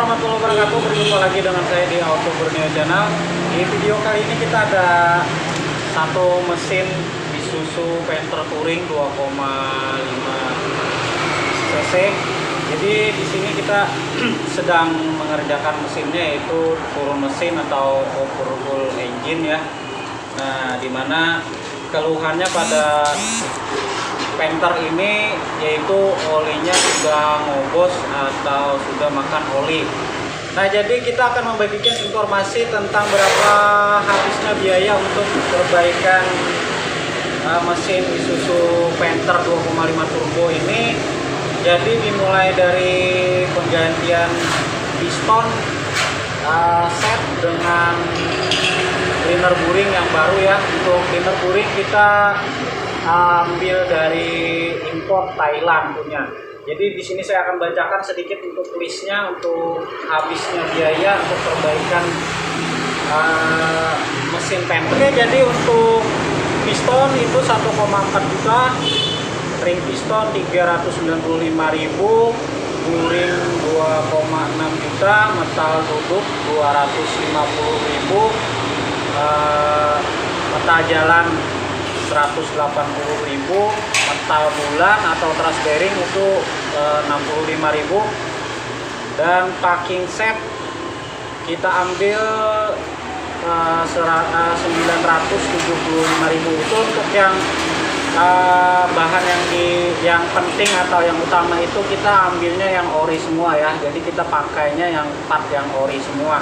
warahmatullahi wabarakatuh. Berjumpa lagi dengan saya di Auto Borneo Channel. Di video kali ini kita ada satu mesin Isuzu Panther Touring 2,5 cc. Jadi di sini kita sedang mengerjakan mesinnya, yaitu turun mesin atau overhaul engine ya. Nah, dimana keluhannya pada Panther ini yaitu olinya sudah ngobos atau sudah makan oli. Nah, jadi kita akan membagikan informasi tentang berapa habisnya biaya untuk perbaikan mesin Isuzu Panther 2,5 turbo ini. Jadi dimulai dari penggantian piston set dengan cleaner buring yang baru ya. Untuk cleaner buring kita ambil dari impor Thailand punya. Jadi di sini saya akan bacakan sedikit untuk listnya untuk habisnya biaya untuk perbaikan mesin Panther. Oke, jadi untuk piston itu 1,4 juta, ring piston 395.000, buring 2,6 juta, metal duduk 250.000, metal jalan 180.000, metal bulan atau truss bearing itu 65.000, dan packing set kita ambil 975.000. Itu untuk yang bahan yang penting atau yang utama itu kita ambilnya yang ori semua ya. Jadi kita pakainya yang part yang ori semua.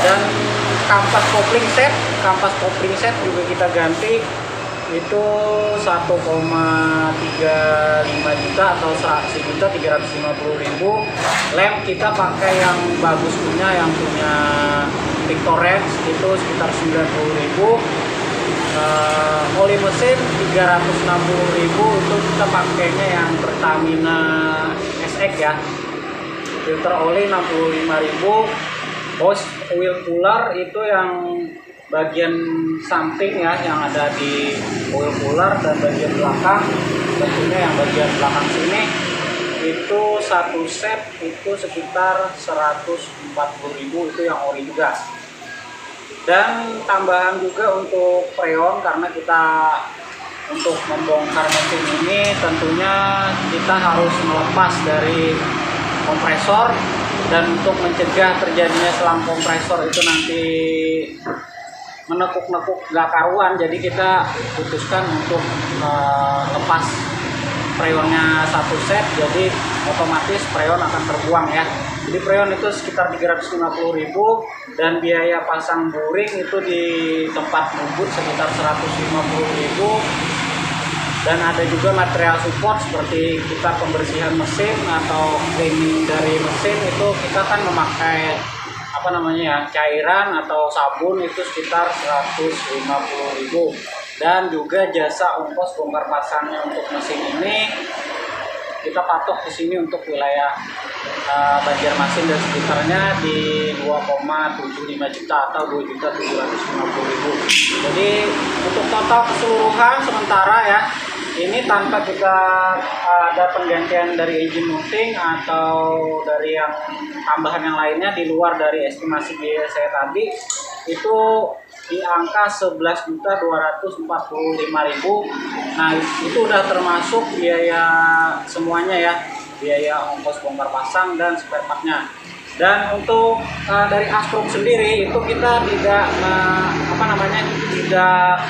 Dan kampas kopling set juga kita ganti itu 1,35 juta atau 1.350.000. Lem kita pakai yang bagus punya, yang punya Victorex itu sekitar 90.000. Oli mesin 360.000, itu kita pakainya yang Pertamina SX ya. Filter oli 65.000. Hose oil cooler itu yang bagian samping ya, yang ada di oil cooler, dan bagian belakang tentunya yang bagian belakang sini itu satu set itu sekitar 140.000, itu yang ori juga. Dan tambahan juga untuk freon, karena kita untuk membongkar mesin ini tentunya kita harus melepas dari kompresor, dan untuk mencegah terjadinya selang kompresor itu nanti menekuk-nekuk gak karuan, jadi kita putuskan untuk lepas freonnya satu set, jadi otomatis freon akan terbuang ya. Jadi freon itu sekitar 350.000, dan biaya pasang buring itu di tempat bubut sekitar 150.000. Dan ada juga material support seperti kita pembersihan mesin atau cleaning dari mesin, itu kita kan memakai cairan atau sabun itu sekitar 150.000. Dan juga jasa ongkos bongkar pasangnya untuk mesin ini kita patok di sini untuk wilayah Banjarmasin dan sekitarnya di 2,75 juta atau 2.750.000. Jadi untuk total keseluruhan sementara ya, ini tanpa kita ada penggantian dari engine mounting atau dari yang tambahan yang lainnya di luar dari estimasi biaya saya tadi, itu di angka 11.245.000. Nah, itu udah termasuk biaya semuanya ya, biaya ongkos bongkar pasang dan spare partnya. Dan untuk dari aspruk sendiri itu kita tidak tidak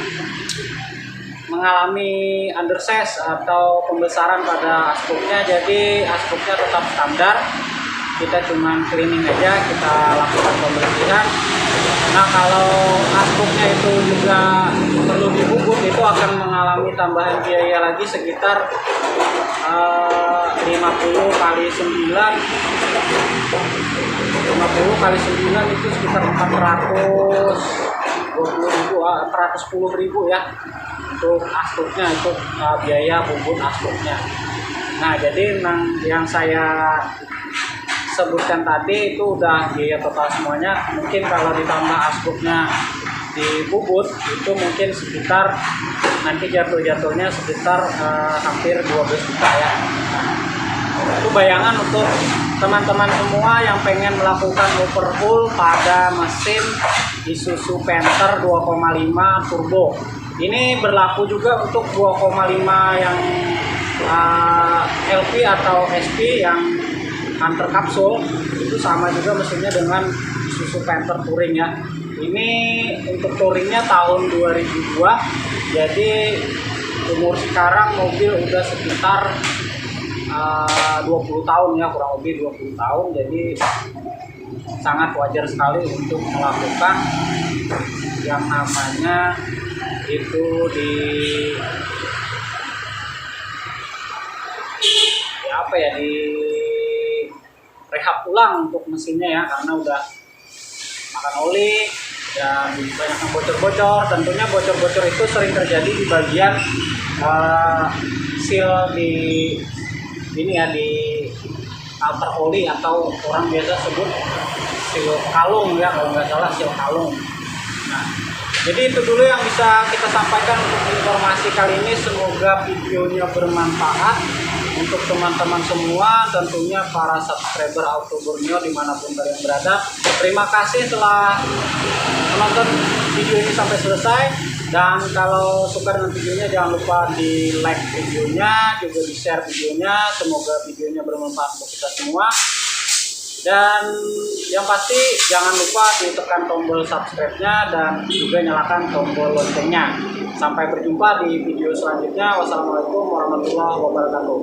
mengalami undersize atau pembesaran pada aspruknya, jadi aspruknya tetap standar. Kita cuma cleaning aja, kita lakukan pembersihan. Nah, kalau aspruknya itu juga perlu dibubut, itu akan mengalami tambahan biaya lagi sekitar 50 kali 9 itu sekitar 410.000 ya untuk aspruknya, itu biaya bubut aspruknya. Nah, jadi yang saya sebutkan tadi itu udah biaya total semuanya. Mungkin kalau ditambah aspruknya dibubut itu mungkin sekitar nanti jatuhnya sekitar hampir 12 juta ya. Nah, itu bayangan untuk teman-teman semua yang pengen melakukan overhaul pada mesin Isuzu Panther 2,5 turbo. Ini berlaku juga untuk 2,5 yang LP atau SP yang Hunter kapsul, itu sama juga mesinnya dengan Isuzu Panther Touring ya. Ini untuk touringnya tahun 2002, jadi umur sekarang mobil udah sekitar 20 tahun ya, kurang lebih 20 tahun. Jadi sangat wajar sekali untuk melakukan yang namanya itu di apa ya, di rehab ulang untuk mesinnya ya, karena udah makan oli dan banyak yang bocor-bocor. Tentunya bocor-bocor itu sering terjadi di bagian seal di ini ya, di filter oli atau orang biasa sebut seal kalung ya, kalau nggak salah seal kalung. Nah, jadi itu dulu yang bisa kita sampaikan untuk informasi kali ini. Semoga videonya bermanfaat untuk teman-teman semua, tentunya para subscriber Auto Borneo dimanapun kalian berada. Terima kasih telah menonton video ini sampai selesai. Dan kalau suka dengan videonya, jangan lupa di like videonya, juga di share videonya. Semoga videonya bermanfaat untuk kita semua. Dan yang pasti jangan lupa ditekan tombol subscribe-nya dan juga nyalakan tombol loncengnya. Sampai berjumpa di video selanjutnya. Wassalamualaikum warahmatullahi wabarakatuh.